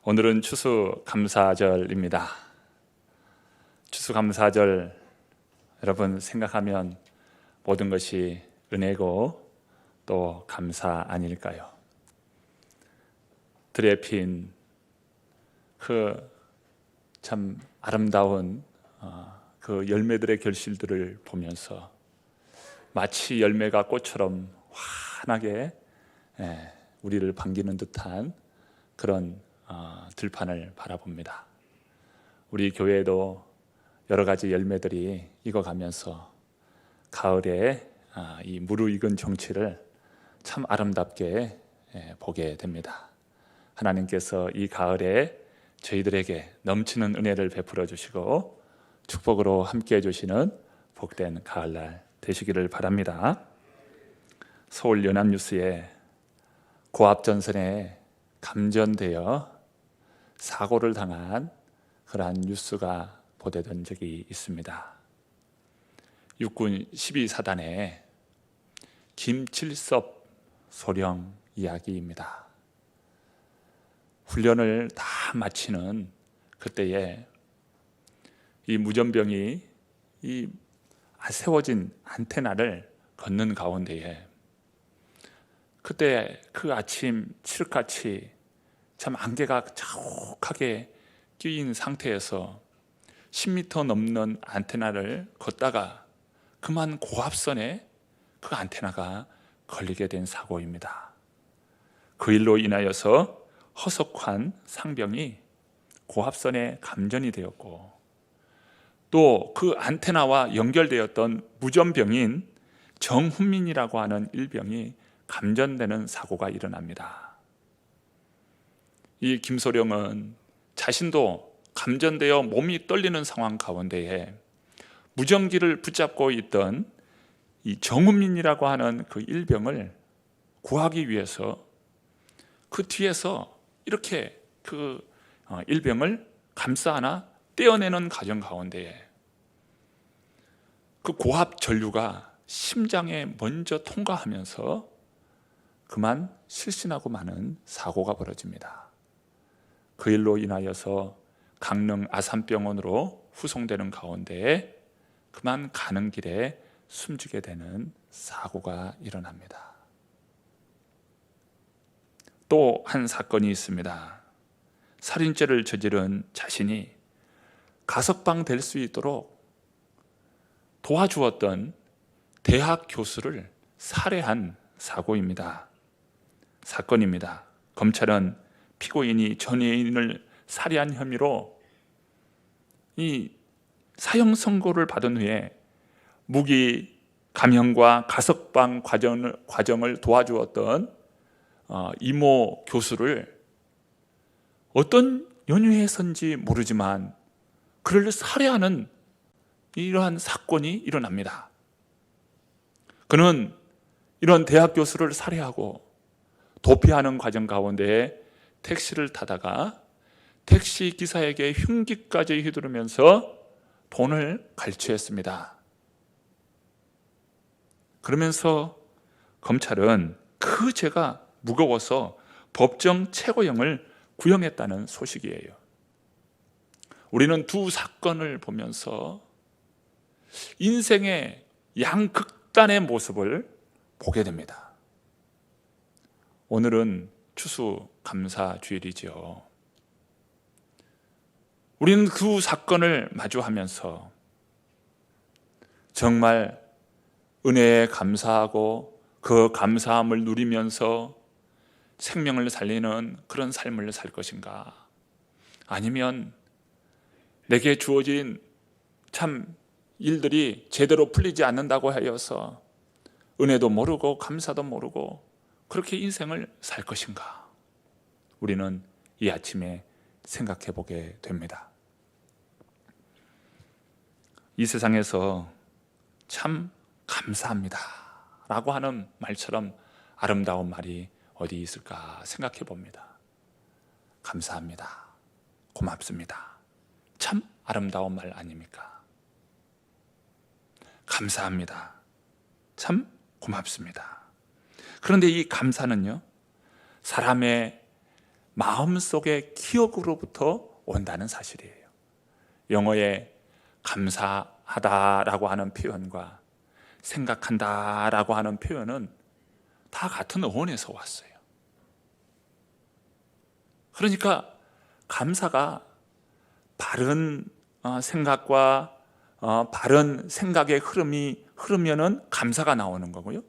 오늘은 추수감사절입니다. 추수감사절 여러분 생각하면 모든 것이 은혜고 또 감사 아닐까요? 들에 핀 그 참 아름다운 그 열매들의 결실들을 보면서 마치 열매가 꽃처럼 환하게 우리를 반기는 듯한 그런 들판을 바라봅니다. 우리 교회에도 여러 가지 열매들이 익어가면서 가을에 이 무르익은 정취를 참 아름답게 보게 됩니다. 하나님께서 이 가을에 저희들에게 넘치는 은혜를 베풀어 주시고 축복으로 함께 해주시는 복된 가을날 되시기를 바랍니다. 서울 연합뉴스에 고압전선에 감전되어 사고를 당한 그러한 뉴스가 보도된 적이 있습니다. 육군 12사단의 김칠섭 소령 이야기입니다. 훈련을 다 마치는 그때에 이 무전병이 이 세워진 안테나를 걷는 가운데에 그때 그 아침 칠흑같이 참 안개가 자욱하게 끼인 상태에서 10m 넘는 안테나를 걷다가 그만 고압선에 그 안테나가 걸리게 된 사고입니다. 그 일로 인하여서 허석환 상병이 고압선에 감전이 되었고 또 그 안테나와 연결되었던 무전병인 정훈민이라고 하는 일병이 감전되는 사고가 일어납니다. 이 김소령은 자신도 감전되어 몸이 떨리는 상황 가운데에 무전기를 붙잡고 있던 이 정훈민이라고 하는 그 일병을 구하기 위해서 그 뒤에서 이렇게 그 일병을 감싸 안아 떼어내는 과정 가운데에 그 고압 전류가 심장에 먼저 통과하면서 그만 실신하고 마는 사고가 벌어집니다. 그 일로 인하여서 강릉 아산병원으로 후송되는 가운데에 그만 가는 길에 숨지게 되는 사고가 일어납니다. 또 한 사건이 있습니다. 살인죄를 저지른 자신이 가석방 될 수 있도록 도와주었던 대학 교수를 살해한 사건입니다. 검찰은 피고인이 전애인을 살해한 혐의로 이 사형 선고를 받은 후에 무기 감형과 가석방 과정을 도와주었던 이모 교수를 어떤 연유에선지 모르지만 그를 살해하는 이러한 사건이 일어납니다. 그는 이런 대학 교수를 살해하고 도피하는 과정 가운데 택시를 타다가 택시 기사에게 흉기까지 휘두르면서 돈을 갈취했습니다. 그러면서 검찰은 그 죄가 무거워서 법정 최고형을 구형했다는 소식이에요. 우리는 두 사건을 보면서 인생의 양극단의 모습을 보게 됩니다. 오늘은 추수감사주일이죠. 우리는 그 사건을 마주하면서 정말 은혜에 감사하고 그 감사함을 누리면서 생명을 살리는 그런 삶을 살 것인가? 아니면 내게 주어진 참 일들이 제대로 풀리지 않는다고 하여서 은혜도 모르고 감사도 모르고 그렇게 인생을 살 것인가? 우리는 이 아침에 생각해 보게 됩니다. 이 세상에서 참 감사합니다 라고 하는 말처럼 아름다운 말이 어디 있을까 생각해 봅니다. 감사합니다. 고맙습니다. 참 아름다운 말 아닙니까? 감사합니다. 참 고맙습니다. 그런데 이 감사는요, 사람의 마음속의 기억으로부터 온다는 사실이에요. 영어의 감사하다라고 하는 표현과 생각한다라고 하는 표현은 다 같은 어원에서 왔어요. 그러니까 감사가 바른 생각과 바른 생각의 흐름이 흐르면은 감사가 나오는 거고요.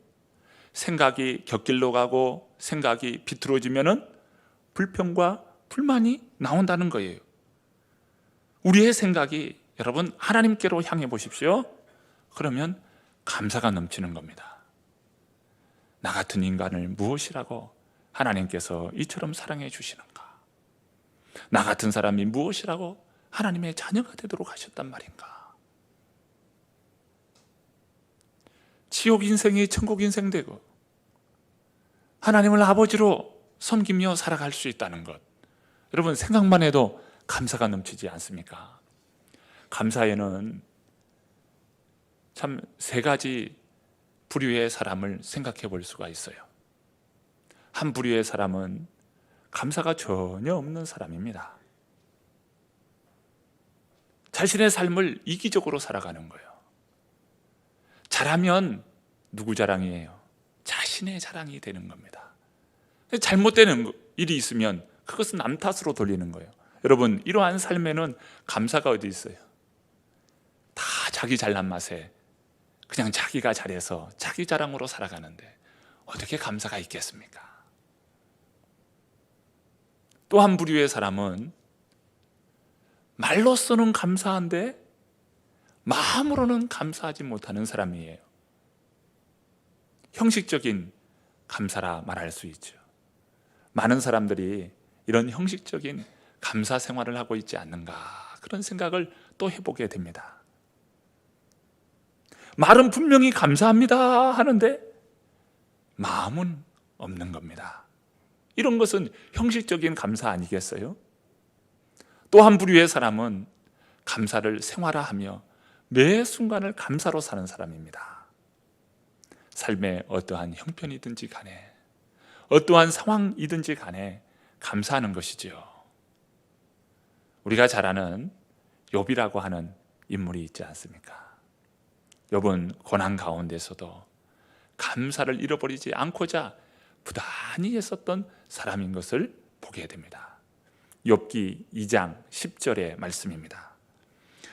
생각이 곁길로 가고 생각이 비뚤어지면은 불평과 불만이 나온다는 거예요. 우리의 생각이 여러분 하나님께로 향해 보십시오. 그러면 감사가 넘치는 겁니다. 나 같은 인간을 무엇이라고 하나님께서 이처럼 사랑해 주시는가? 나 같은 사람이 무엇이라고 하나님의 자녀가 되도록 하셨단 말인가? 지옥 인생이 천국 인생 되고 하나님을 아버지로 섬기며 살아갈 수 있다는 것, 여러분 생각만 해도 감사가 넘치지 않습니까? 감사에는 참 세 가지 부류의 사람을 생각해 볼 수가 있어요. 한 부류의 사람은 감사가 전혀 없는 사람입니다. 자신의 삶을 이기적으로 살아가는 거예요. 잘하면 누구 자랑이에요? 자신의 자랑이 되는 겁니다. 잘못되는 일이 있으면 그것은 남 탓으로 돌리는 거예요. 여러분, 이러한 삶에는 감사가 어디 있어요? 다 자기 잘난 맛에 그냥 자기가 잘해서 자기 자랑으로 살아가는데 어떻게 감사가 있겠습니까? 또 한 부류의 사람은 말로서는 감사한데 마음으로는 감사하지 못하는 사람이에요. 형식적인 감사라 말할 수 있죠. 많은 사람들이 이런 형식적인 감사 생활을 하고 있지 않는가, 그런 생각을 또 해보게 됩니다. 말은 분명히 감사합니다 하는데 마음은 없는 겁니다. 이런 것은 형식적인 감사 아니겠어요? 또 한 부류의 사람은 감사를 생활화하며 매 순간을 감사로 사는 사람입니다. 삶의 어떠한 형편이든지 간에 어떠한 상황이든지 간에 감사하는 것이지요. 우리가 잘 아는 욥이라고 하는 인물이 있지 않습니까? 욥은 고난 가운데서도 감사를 잃어버리지 않고자 부단히 했었던 사람인 것을 보게 됩니다. 욥기 2장 10절의 말씀입니다.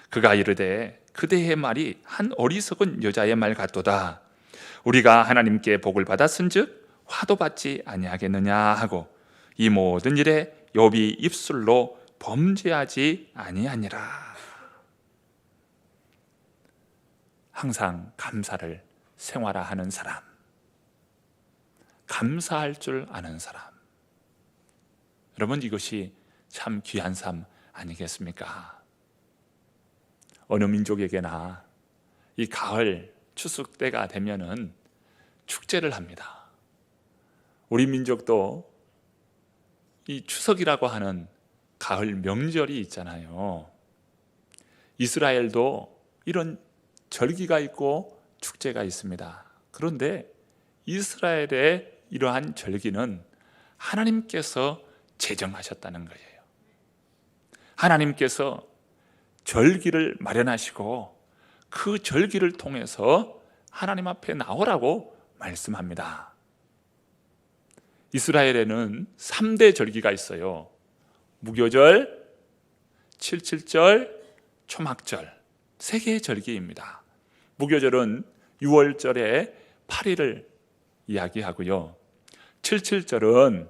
그가 이르되 그대의 말이 한 어리석은 여자의 말 같도다. 우리가 하나님께 복을 받았은즉 화도 받지 아니하겠느냐 하고 이 모든 일에 욥이 입술로 범죄하지 아니하니라. 항상 감사를 생활화하는 사람, 감사할 줄 아는 사람, 여러분 이것이 참 귀한 삶 아니겠습니까? 어느 민족에게나 이 가을 추석 때가 되면은 축제를 합니다. 우리 민족도 이 추석이라고 하는 가을 명절이 있잖아요. 이스라엘도 이런 절기가 있고 축제가 있습니다. 그런데 이스라엘의 이러한 절기는 하나님께서 제정하셨다는 거예요. 하나님께서 절기를 마련하시고 그 절기를 통해서 하나님 앞에 나오라고 말씀합니다. 이스라엘에는 3대 절기가 있어요. 무교절, 칠칠절, 초막절, 3개의 절기입니다. 무교절은 6월절에 8일을 이야기하고요. 칠칠절은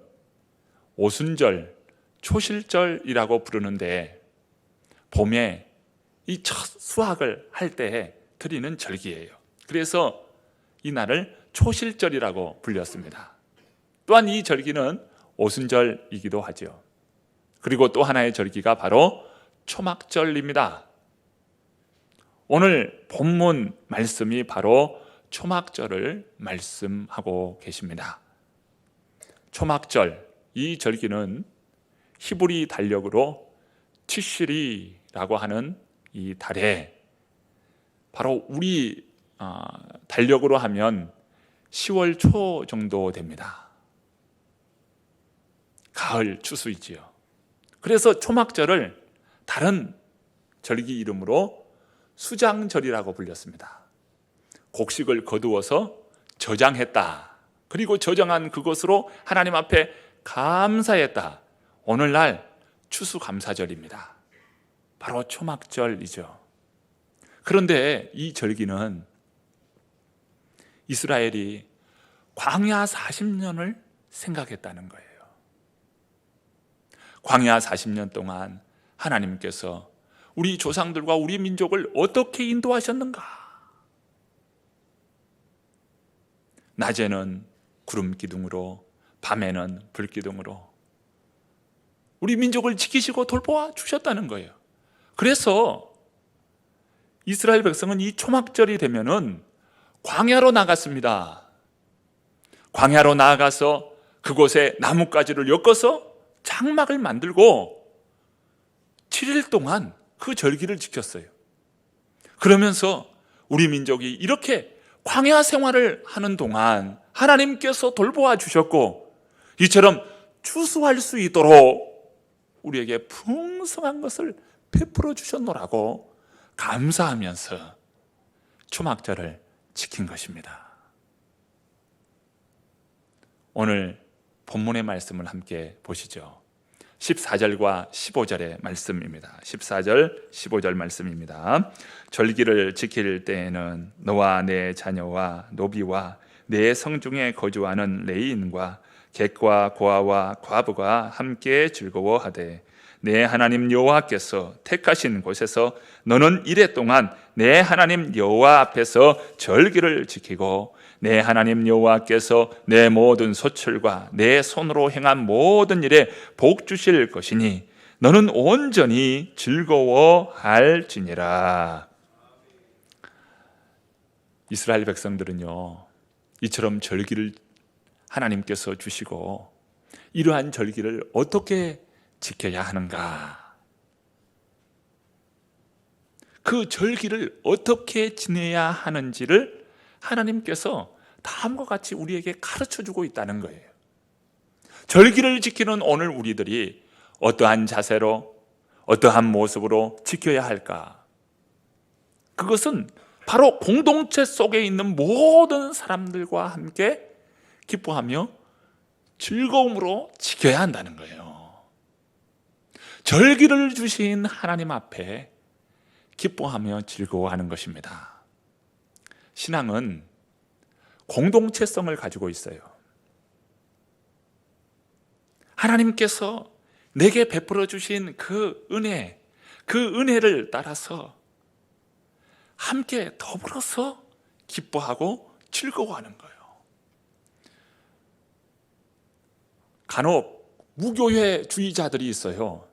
오순절, 초실절이라고 부르는데 봄에 이 첫 수확을 할 때 드리는 절기예요. 그래서 이 날을 초실절이라고 불렸습니다. 또한 이 절기는 오순절이기도 하죠. 그리고 또 하나의 절기가 바로 초막절입니다. 오늘 본문 말씀이 바로 초막절을 말씀하고 계십니다. 초막절, 이 절기는 히브리 달력으로 티시리라고 하는 이 달에 바로 우리 달력으로 하면 10월 초 정도 됩니다. 가을 추수이지요. 그래서 초막절을 다른 절기 이름으로 수장절이라고 불렸습니다. 곡식을 거두어서 저장했다. 그리고 저장한 그것으로 하나님 앞에 감사했다. 오늘날 추수감사절입니다. 바로 초막절이죠. 그런데 이 절기는 이스라엘이 광야 40년을 생각했다는 거예요. 광야 40년 동안 하나님께서 우리 조상들과 우리 민족을 어떻게 인도하셨는가? 낮에는 구름 기둥으로, 밤에는 불 기둥으로 우리 민족을 지키시고 돌보아 주셨다는 거예요. 그래서 이스라엘 백성은 이 초막절이 되면은 광야로 나갔습니다. 광야로 나아가서 그곳에 나뭇가지를 엮어서 장막을 만들고 7일 동안 그 절기를 지켰어요. 그러면서 우리 민족이 이렇게 광야 생활을 하는 동안 하나님께서 돌보아 주셨고 이처럼 추수할 수 있도록 우리에게 풍성한 것을 베풀어 주셨노라고 감사하면서 초막절을 지킨 것입니다. 오늘 본문의 말씀을 함께 보시죠. 14절과 15절의 말씀입니다. 14절, 15절 말씀입니다. 절기를 지킬 때에는 너와 내 자녀와 노비와 내 성중에 거주하는 레위인과 객과 고아와 과부가 함께 즐거워하되 내 하나님 여호와께서 택하신 곳에서 너는 이레 동안 내 하나님 여호와 앞에서 절기를 지키고 내 하나님 여호와께서 내 모든 소출과 내 손으로 행한 모든 일에 복 주실 것이니 너는 온전히 즐거워할지니라. 이스라엘 백성들은요, 이처럼 절기를 하나님께서 주시고 이러한 절기를 어떻게 지켜야 하는가? 그 절기를 어떻게 지내야 하는지를 하나님께서 다음과 같이 우리에게 가르쳐주고 있다는 거예요. 절기를 지키는 오늘 우리들이 어떠한 자세로, 어떠한 모습으로 지켜야 할까? 그것은 바로 공동체 속에 있는 모든 사람들과 함께 기뻐하며 즐거움으로 지켜야 한다는 거예요. 절기를 주신 하나님 앞에 기뻐하며 즐거워하는 것입니다. 신앙은 공동체성을 가지고 있어요. 하나님께서 내게 베풀어 주신 그 은혜를 따라서 함께 더불어서 기뻐하고 즐거워하는 거예요. 간혹 무교회주의자들이 있어요.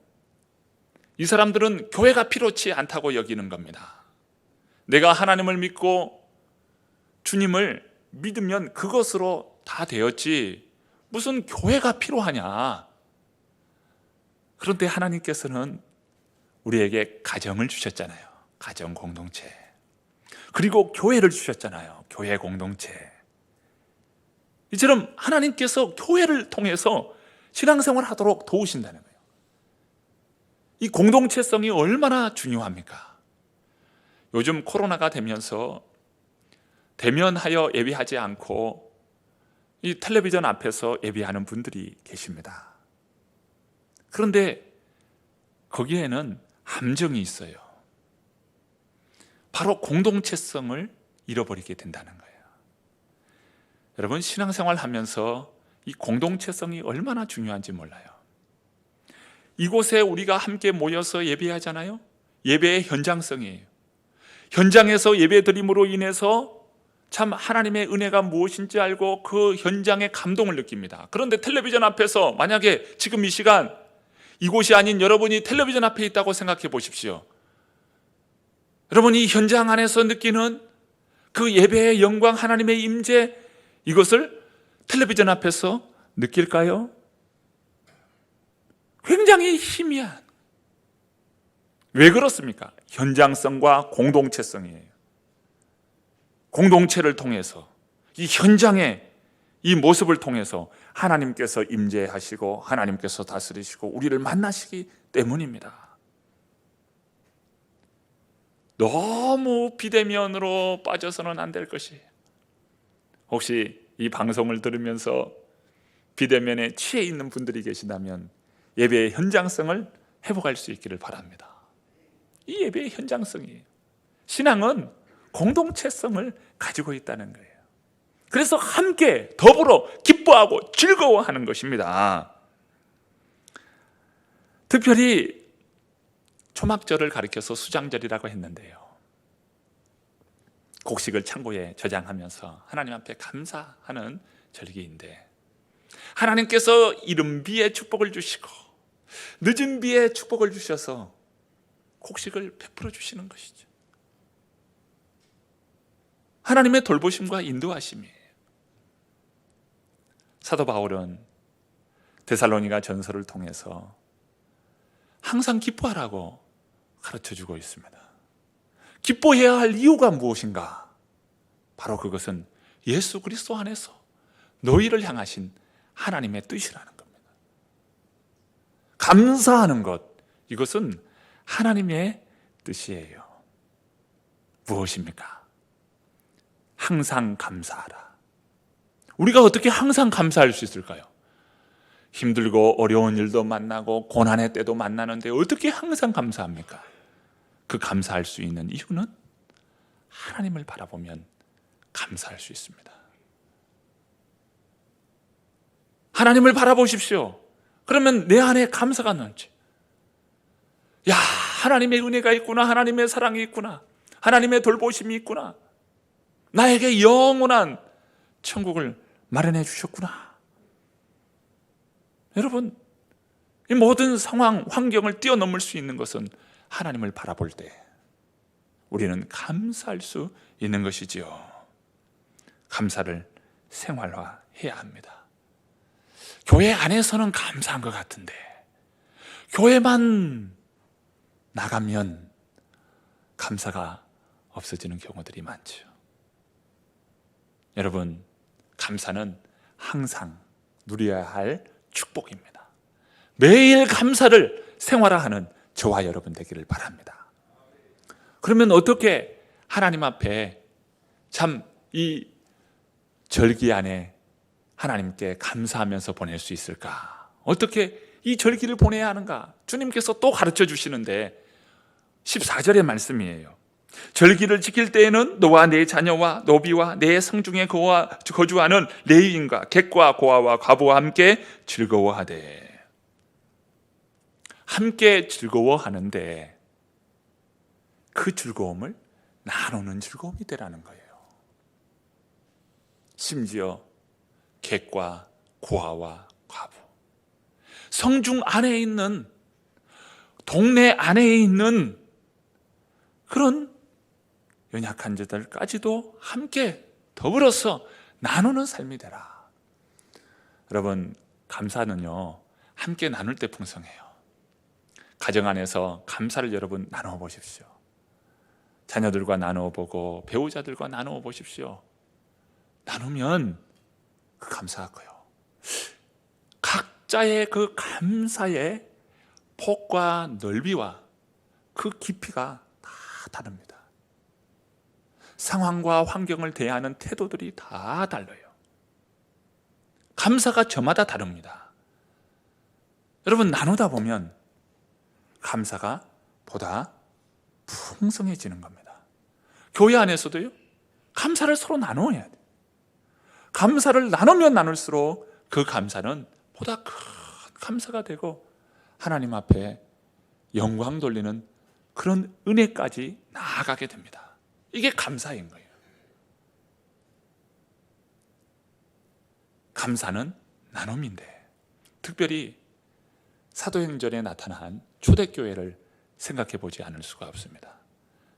이 사람들은 교회가 필요치 않다고 여기는 겁니다. 내가 하나님을 믿고 주님을 믿으면 그것으로 다 되었지 무슨 교회가 필요하냐. 그런데 하나님께서는 우리에게 가정을 주셨잖아요. 가정 공동체. 그리고 교회를 주셨잖아요. 교회 공동체. 이처럼 하나님께서 교회를 통해서 신앙생활을 하도록 도우신다는 거예요. 이 공동체성이 얼마나 중요합니까? 요즘 코로나가 되면서 대면하여 예배하지 않고 이 텔레비전 앞에서 예배하는 분들이 계십니다. 그런데 거기에는 함정이 있어요. 바로 공동체성을 잃어버리게 된다는 거예요. 여러분, 신앙생활 하면서 이 공동체성이 얼마나 중요한지 몰라요. 이곳에 우리가 함께 모여서 예배하잖아요. 예배의 현장성이에요. 현장에서 예배드림으로 인해서 참 하나님의 은혜가 무엇인지 알고 그 현장의 감동을 느낍니다. 그런데 텔레비전 앞에서 만약에 지금 이 시간 이곳이 아닌 여러분이 텔레비전 앞에 있다고 생각해 보십시오. 여러분이 현장 안에서 느끼는 그 예배의 영광, 하나님의 임재, 이것을 텔레비전 앞에서 느낄까요? 굉장히 희미한. 왜 그렇습니까? 현장성과 공동체성이에요. 공동체를 통해서 이 현장에 이 모습을 통해서 하나님께서 임재하시고 하나님께서 다스리시고 우리를 만나시기 때문입니다. 너무 비대면으로 빠져서는 안 될 것이, 혹시 이 방송을 들으면서 비대면에 취해 있는 분들이 계신다면 예배의 현장성을 회복할 수 있기를 바랍니다. 이 예배의 현장성이에요. 신앙은 공동체성을 가지고 있다는 거예요. 그래서 함께 더불어 기뻐하고 즐거워하는 것입니다. 특별히 초막절을 가리켜서 수장절이라고 했는데요, 곡식을 창고에 저장하면서 하나님 앞에 감사하는 절기인데, 하나님께서 이른 비에 축복을 주시고 늦은 비에 축복을 주셔서 곡식을 베풀어 주시는 것이죠. 하나님의 돌보심과 인도하심이에요. 사도 바울은 데살로니가 전서를 통해서 항상 기뻐하라고 가르쳐주고 있습니다. 기뻐해야 할 이유가 무엇인가? 바로 그것은 예수 그리스도 안에서 너희를 향하신 하나님의 뜻이라는 겁니다. 감사하는 것, 이것은 하나님의 뜻이에요. 무엇입니까? 항상 감사하라. 우리가 어떻게 항상 감사할 수 있을까요? 힘들고 어려운 일도 만나고 고난의 때도 만나는데 어떻게 항상 감사합니까? 그 감사할 수 있는 이유는 하나님을 바라보면 감사할 수 있습니다. 하나님을 바라보십시오. 그러면 내 안에 감사가 넘치. 야, 하나님의 은혜가 있구나. 하나님의 사랑이 있구나. 하나님의 돌보심이 있구나. 나에게 영원한 천국을 마련해 주셨구나. 여러분, 이 모든 상황, 환경을 뛰어넘을 수 있는 것은 하나님을 바라볼 때 우리는 감사할 수 있는 것이지요. 감사를 생활화해야 합니다. 교회 안에서는 감사한 것 같은데 교회만 나가면 감사가 없어지는 경우들이 많죠. 여러분, 감사는 항상 누려야 할 축복입니다. 매일 감사를 생활화하는 저와 여러분 되기를 바랍니다. 그러면 어떻게 하나님 앞에 참 이 절기 안에 하나님께 감사하면서 보낼 수 있을까? 어떻게 이 절기를 보내야 하는가? 주님께서 또 가르쳐 주시는데 14절의 말씀이에요. 절기를 지킬 때에는 너와 네 자녀와 노비와 네 성중에 거주하는 레위인과 객과 고아와 과부와 함께 즐거워하되. 함께 즐거워하는데 그 즐거움을 나누는 즐거움이 되라는 거예요. 심지어 객과 고아와 과부, 성중 안에 있는, 동네 안에 있는 그런 연약한 자들까지도 함께 더불어서 나누는 삶이 되라. 여러분, 감사는요, 함께 나눌 때 풍성해요. 가정 안에서 감사를 여러분 나누어 보십시오. 자녀들과 나누어 보고 배우자들과 나누어 보십시오. 나누면 그 감사가 커요. 각자의 그 감사의 폭과 넓이와 그 깊이가 다 다릅니다. 상황과 환경을 대하는 태도들이 다 달라요. 감사가 저마다 다릅니다. 여러분, 나누다 보면 감사가 보다 풍성해지는 겁니다. 교회 안에서도요, 감사를 서로 나눠야 돼요. 감사를 나누면 나눌수록 그 감사는 보다 큰 감사가 되고 하나님 앞에 영광 돌리는 그런 은혜까지 나아가게 됩니다. 이게 감사인 거예요. 감사는 나눔인데, 특별히 사도행전에 나타난 초대교회를 생각해 보지 않을 수가 없습니다.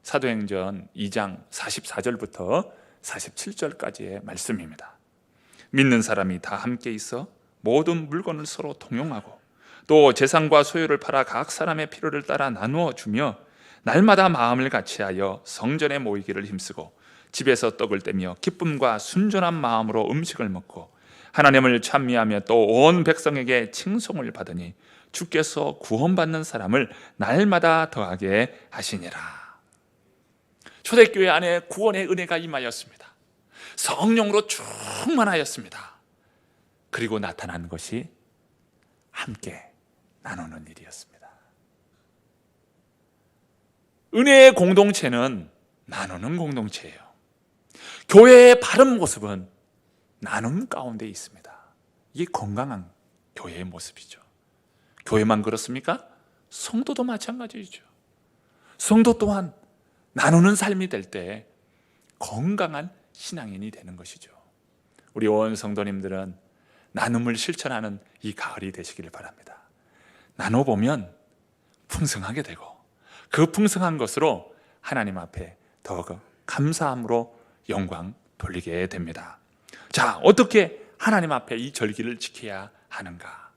사도행전 2장 44절부터 47절까지의 말씀입니다. 믿는 사람이 다 함께 있어 모든 물건을 서로 통용하고 또 재산과 소유를 팔아 각 사람의 필요를 따라 나누어 주며 날마다 마음을 같이하여 성전에 모이기를 힘쓰고 집에서 떡을 떼며 기쁨과 순전한 마음으로 음식을 먹고 하나님을 찬미하며 또 온 백성에게 칭송을 받으니 주께서 구원받는 사람을 날마다 더하게 하시니라. 초대교회 안에 구원의 은혜가 임하였습니다. 성령으로 충만하였습니다. 그리고 나타난 것이 함께 나누는 일이었습니다. 은혜의 공동체는 나누는 공동체예요. 교회의 바른 모습은 나눔 가운데 있습니다. 이게 건강한 교회의 모습이죠. 교회만 그렇습니까? 성도도 마찬가지죠. 성도 또한 나누는 삶이 될 때 건강한 신앙인이 되는 것이죠. 우리 온 성도님들은 나눔을 실천하는 이 가을이 되시기를 바랍니다. 나눠보면 풍성하게 되고 그 풍성한 것으로 하나님 앞에 더 감사함으로 영광 돌리게 됩니다. 자, 어떻게 하나님 앞에 이 절기를 지켜야 하는가?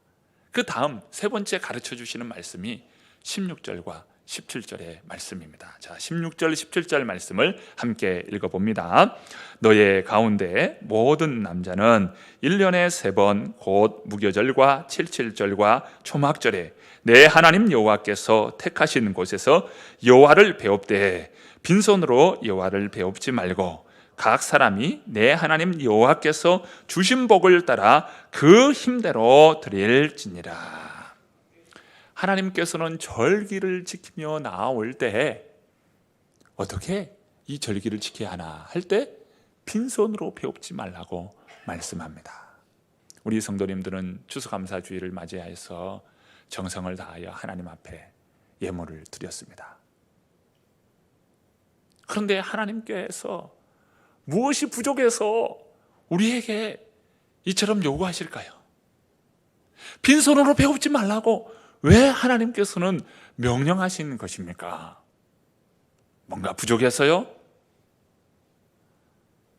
그 다음 세 번째 가르쳐 주시는 말씀이 16절과 17절의 말씀입니다. 자, 16절, 17절 말씀을 함께 읽어봅니다. 너의 가운데 모든 남자는 1년에 3번 곧 무교절과 77절과 초막절에 내 하나님 여호와께서 택하신 곳에서 여호와를 배웁되 빈손으로 여호와를 배웁지 말고 각 사람이 내 하나님 여호와께서 주신 복을 따라 그 힘대로 드릴지니라. 하나님께서는 절기를 지키며 나올 때 어떻게 이 절기를 지켜야 하나 할 때 빈손으로 배웁지 말라고 말씀합니다. 우리 성도님들은 추수감사주일을 맞이해서 정성을 다하여 하나님 앞에 예물을 드렸습니다. 그런데 하나님께서 무엇이 부족해서 우리에게 이처럼 요구하실까요? 빈손으로 배웁지 말라고 왜 하나님께서는 명령하신 것입니까? 뭔가 부족해서요?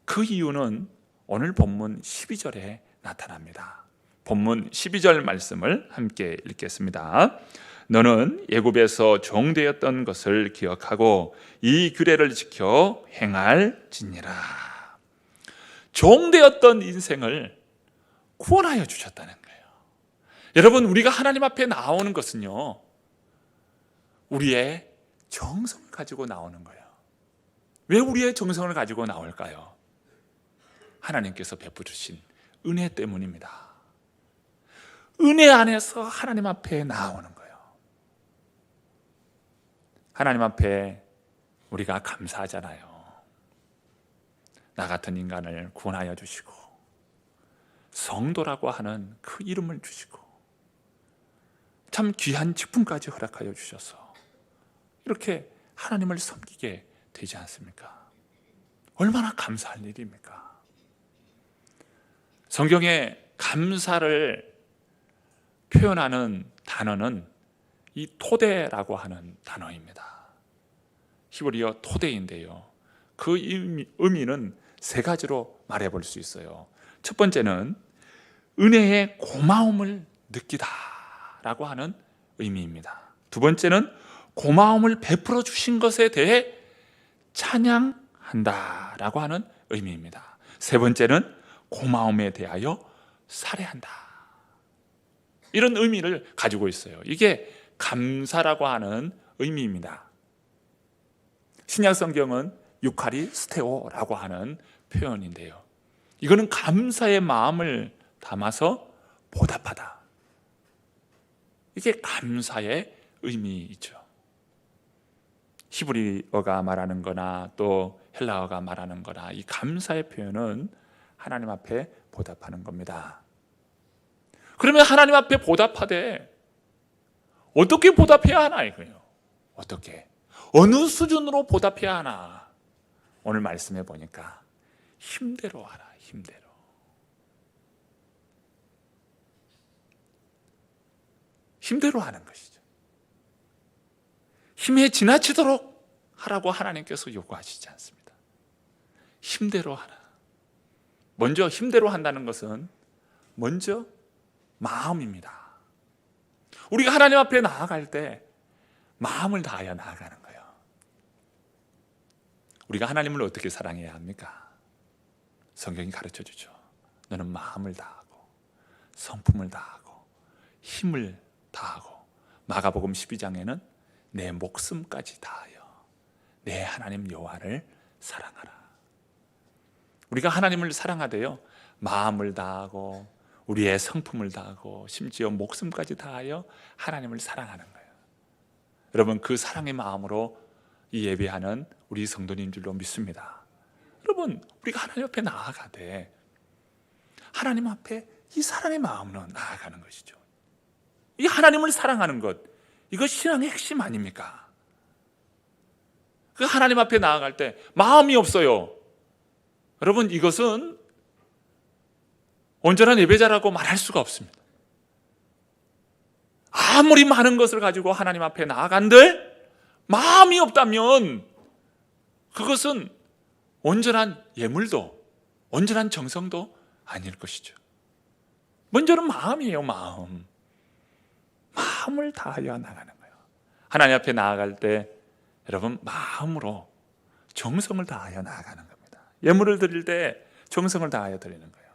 그 이유는 오늘 본문 12절에 나타납니다. 본문 12절 말씀을 함께 읽겠습니다. 너는 애굽에서 종되었던 것을 기억하고 이 규례를 지켜 행할지니라. 종되었던 인생을 구원하여 주셨다는 거예요. 여러분, 우리가 하나님 앞에 나오는 것은요, 우리의 정성을 가지고 나오는 거예요. 왜 우리의 정성을 가지고 나올까요? 하나님께서 베풀으신 은혜 때문입니다. 은혜 안에서 하나님 앞에 나오는 거예요. 하나님 앞에 우리가 감사하잖아요. 나 같은 인간을 구원하여 주시고 성도라고 하는 그 이름을 주시고 참 귀한 직분까지 허락하여 주셔서 이렇게 하나님을 섬기게 되지 않습니까? 얼마나 감사할 일입니까? 성경에 감사를 표현하는 단어는 이 토데라고 하는 단어입니다. 히브리어 토데인데요, 그 의미는 세 가지로 말해볼 수 있어요. 첫 번째는 은혜의 고마움을 느끼다 라고 하는 의미입니다. 두 번째는 고마움을 베풀어 주신 것에 대해 찬양한다 라고 하는 의미입니다. 세 번째는 고마움에 대하여 살해한다, 이런 의미를 가지고 있어요. 이게 감사라고 하는 의미입니다. 신약 성경은 유카리스테오라고 하는 표현인데요, 이거는 감사의 마음을 담아서 보답하다, 이게 감사의 의미이죠. 히브리어가 말하는 거나 또 헬라어가 말하는 거나 이 감사의 표현은 하나님 앞에 보답하는 겁니다. 그러면 하나님 앞에 보답하되 어떻게 보답해야 하나 이거예요. 어떻게? 어느 수준으로 보답해야 하나? 오늘 말씀해 보니까 힘대로 하라, 힘대로. 힘대로 하는 것이죠. 힘에 지나치도록 하라고 하나님께서 요구하시지 않습니다. 힘대로 하라. 먼저 힘대로 한다는 것은 먼저 마음입니다. 우리가 하나님 앞에 나아갈 때 마음을 다하여 나아가는 거예요. 우리가 하나님을 어떻게 사랑해야 합니까? 성경이 가르쳐 주죠. 너는 마음을 다하고 성품을 다하고 힘을 다하고, 마가복음 12장에는 내 목숨까지 다하여 내 하나님 여호와를 사랑하라. 우리가 하나님을 사랑하되요 마음을 다하고 우리의 성품을 다하고 심지어 목숨까지 다하여 하나님을 사랑하는 거예요. 여러분, 그 사랑의 마음으로 이 예배하는 우리 성도님 줄로 믿습니다. 여러분, 우리가 하나님 앞에 나아가되 하나님 앞에 이 사랑의 마음으로 나아가는 것이죠. 이 하나님을 사랑하는 것, 이거 신앙의 핵심 아닙니까? 그 하나님 앞에 나아갈 때 마음이 없어요. 여러분, 이것은 온전한 예배자라고 말할 수가 없습니다. 아무리 많은 것을 가지고 하나님 앞에 나아간들 마음이 없다면 그것은 온전한 예물도 온전한 정성도 아닐 것이죠. 먼저는 마음이에요. 마음을 다하여 나가는 거예요. 하나님 앞에 나아갈 때 여러분, 마음으로 정성을 다하여 나아가는 겁니다. 예물을 드릴 때 정성을 다하여 드리는 거예요.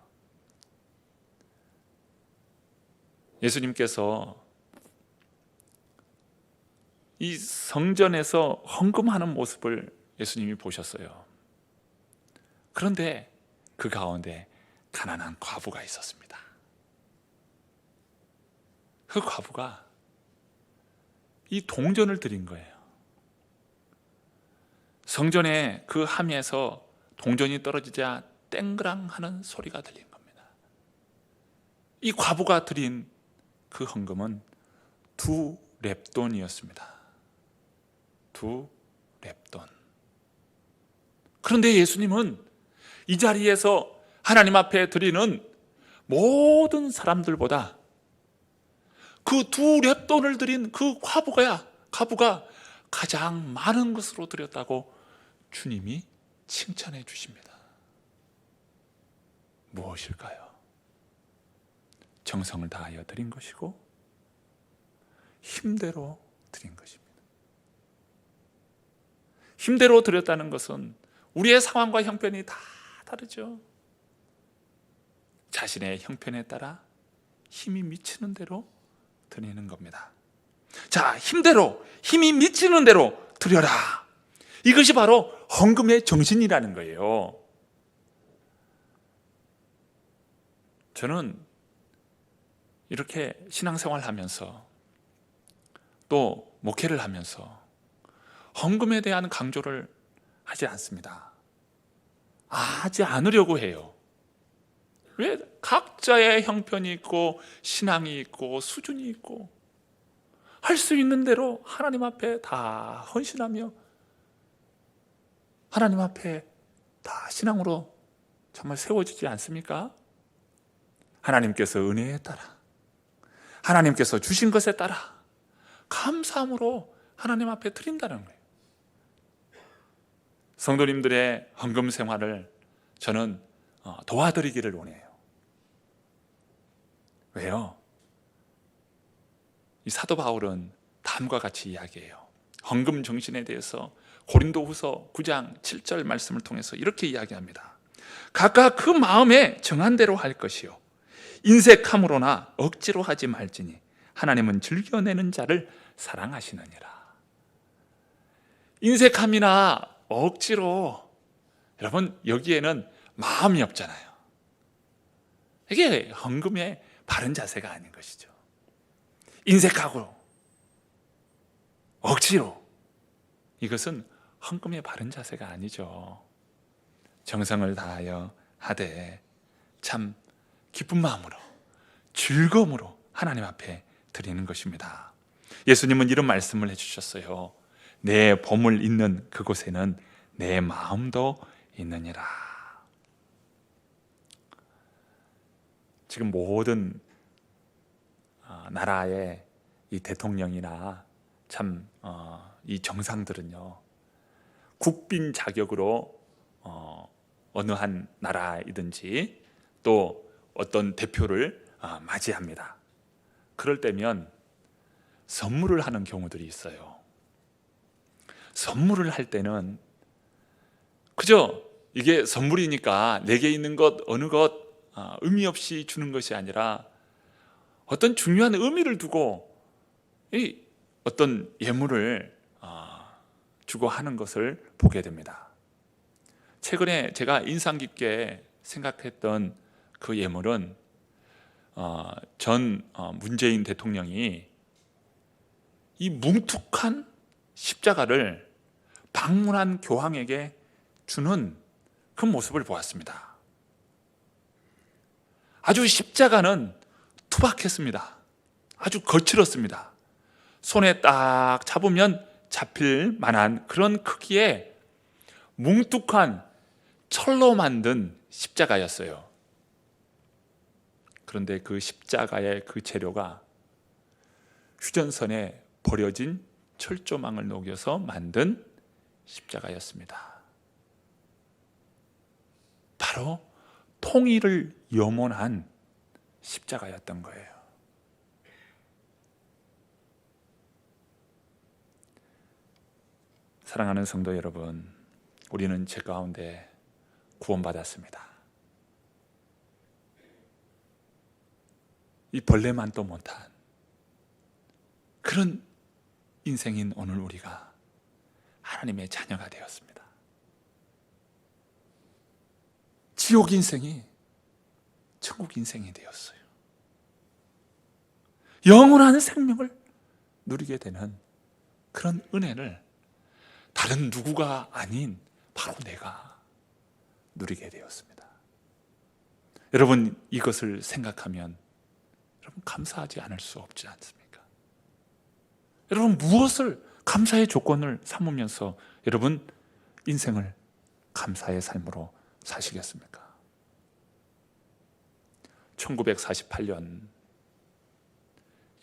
예수님께서 이 성전에서 헌금하는 모습을 예수님이 보셨어요. 그런데 그 가운데 가난한 과부가 있었습니다. 그 과부가 이 동전을 드린 거예요. 성전의 그 함에서 동전이 떨어지자 땡그랑 하는 소리가 들린 겁니다. 이 과부가 드린 그 헌금은 2렙돈이었습니다. 2렙돈. 그런데 예수님은 이 자리에서 하나님 앞에 드리는 모든 사람들보다 그 2렙돈을 드린 그 과부가 가장 많은 것으로 드렸다고 주님이 칭찬해 주십니다. 무엇일까요? 정성을 다하여 드린 것이고 힘대로 드린 것입니다. 힘대로 드렸다는 것은 우리의 상황과 형편이 다 다르죠. 자신의 형편에 따라 힘이 미치는 대로 드리는 겁니다. 자, 힘이 미치는 대로 드려라. 이것이 바로 헌금의 정신이라는 거예요. 저는 이렇게 신앙생활을 하면서 또 목회를 하면서 헌금에 대한 강조를 하지 않습니다. 하지 않으려고 해요. 왜? 각자의 형편이 있고 신앙이 있고 수준이 있고 할 수 있는 대로 하나님 앞에 다 헌신하며 하나님 앞에 다 신앙으로 정말 세워지지 않습니까? 하나님께서 은혜에 따라 하나님께서 주신 것에 따라 감사함으로 하나님 앞에 드린다는 거예요. 성도님들의 헌금 생활을 저는 도와드리기를 원해요. 왜요? 이 사도 바울은 다음과 같이 이야기해요. 헌금 정신에 대해서 고린도후서 9장 7절 말씀을 통해서 이렇게 이야기합니다. 각각 그 마음에 정한 대로 할 것이요 인색함으로나 억지로 하지 말지니 하나님은 즐겨내는 자를 사랑하시느니라. 인색함이나 억지로, 여러분, 여기에는 마음이 없잖아요. 이게 헌금의 바른 자세가 아닌 것이죠. 인색하고 억지로, 이것은 헌금의 바른 자세가 아니죠. 정성을 다하여 하되 참 기쁜 마음으로 즐거움으로 하나님 앞에 드리는 것입니다. 예수님은 이런 말씀을 해주셨어요. 내 보물 있는 그곳에는 내 마음도 있느니라. 지금 모든 나라의 이 대통령이나 참 이 정상들은요, 국빈 자격으로 어느 한 나라이든지 또 어떤 대표를 맞이합니다. 그럴 때면 선물을 하는 경우들이 있어요. 선물을 할 때는 그저 이게 선물이니까 내게 있는 것 어느 것 의미 없이 주는 것이 아니라 어떤 중요한 의미를 두고 이 어떤 예물을 주고 하는 것을 보게 됩니다. 최근에 제가 인상 깊게 생각했던 그 예물은 전 문재인 대통령이 이 뭉툭한 십자가를 방문한 교황에게 주는 그 모습을 보았습니다. 아주 십자가는 투박했습니다. 아주 거칠었습니다. 손에 딱 잡으면 잡힐 만한 그런 크기의 뭉툭한 철로 만든 십자가였어요. 그런데 그 십자가의 그 재료가 휴전선에 버려진 철조망을 녹여서 만든 십자가였습니다. 바로 통일을 염원한 십자가였던 거예요. 사랑하는 성도 여러분, 우리는 죄 가운데 구원받았습니다. 이 벌레만도 못한 그런 인생인 오늘 우리가 하나님의 자녀가 되었습니다. 지옥 인생이 천국 인생이 되었어요. 영원한 생명을 누리게 되는 그런 은혜를 다른 누구가 아닌 바로 내가 누리게 되었습니다. 여러분, 이것을 생각하면 여러분 감사하지 않을 수 없지 않습니까? 여러분, 무엇을 감사의 조건을 삼으면서 여러분 인생을 감사의 삶으로 사시겠습니까? 1948년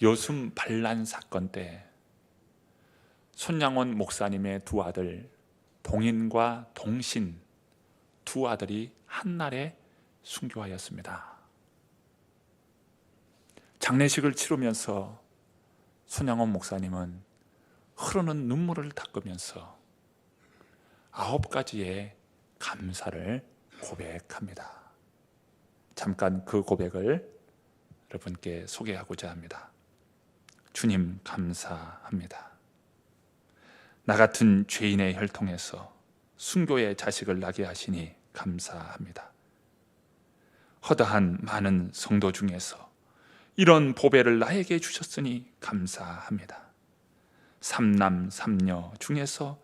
여순 반란 사건 때 손양원 목사님의 두 아들 동인과 동신 두 아들이 한날에 순교하였습니다. 장례식을 치르면서 손양원 목사님은 흐르는 눈물을 닦으면서 9가지의 감사를 고백합니다. 잠깐 그 고백을 여러분께 소개하고자 합니다. 주님, 감사합니다. 나 같은 죄인의 혈통에서 순교의 자식을 나게 하시니 감사합니다. 허다한 많은 성도 중에서 이런 보배를 나에게 주셨으니 감사합니다. 삼남 삼녀 중에서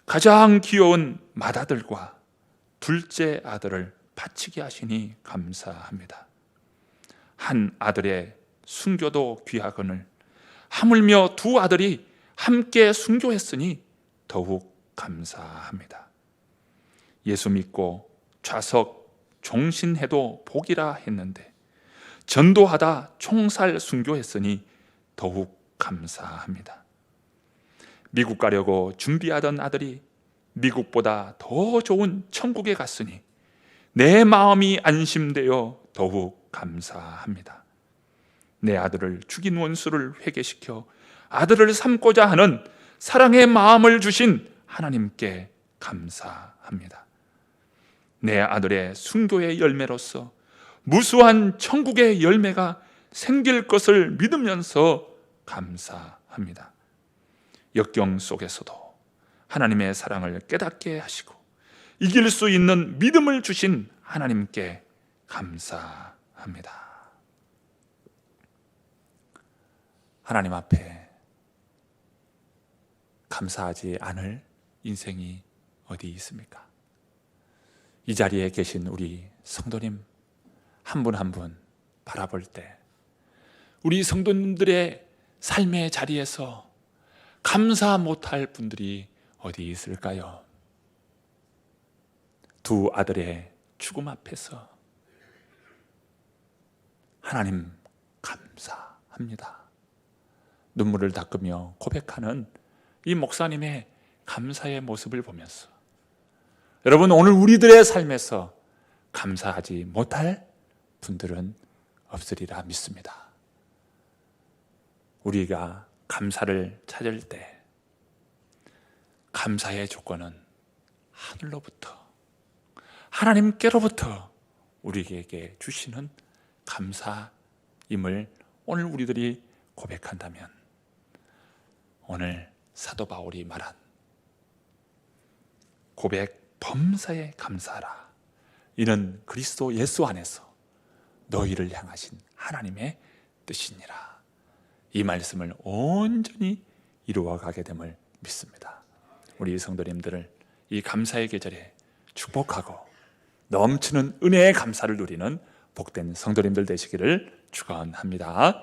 가장 귀여운 맏아들과 둘째 아들을 바치게 하시니 감사합니다. 한 아들의 순교도 귀하거늘 하물며 두 아들이 함께 순교했으니 더욱 감사합니다. 예수 믿고 좌석 종신해도 복이라 했는데 전도하다 총살 순교했으니 더욱 감사합니다. 미국 가려고 준비하던 아들이 미국보다 더 좋은 천국에 갔으니 내 마음이 안심되어 더욱 감사합니다. 내 아들을 죽인 원수를 회개시켜 아들을 삼고자 하는 사랑의 마음을 주신 하나님께 감사합니다. 내 아들의 순교의 열매로서 무수한 천국의 열매가 생길 것을 믿으면서 감사합니다. 역경 속에서도 하나님의 사랑을 깨닫게 하시고 이길 수 있는 믿음을 주신 하나님께 감사합니다. 하나님 앞에 감사하지 않을 인생이 어디 있습니까? 이 자리에 계신 우리 성도님 한 분 한 분 바라볼 때 우리 성도님들의 삶의 자리에서 감사 못할 분들이 어디 있을까요? 두 아들의 죽음 앞에서 하나님 감사합니다. 눈물을 닦으며 고백하는 이 목사님의 감사의 모습을 보면서 여러분, 오늘 우리들의 삶에서 감사하지 못할 분들은 없으리라 믿습니다. 우리가 감사를 찾을 때 감사의 조건은 하늘로부터 하나님께로부터 우리에게 주시는 감사임을 오늘 우리들이 고백한다면 오늘 사도 바울이 말한 고백 범사에 감사하라, 이는 그리스도 예수 안에서 너희를 향하신 하나님의 뜻이니라. 이 말씀을 온전히 이루어가게 됨을 믿습니다. 우리 성도님들을 이 감사의 계절에 축복하고 넘치는 은혜의 감사를 누리는 복된 성도님들 되시기를 축원합니다.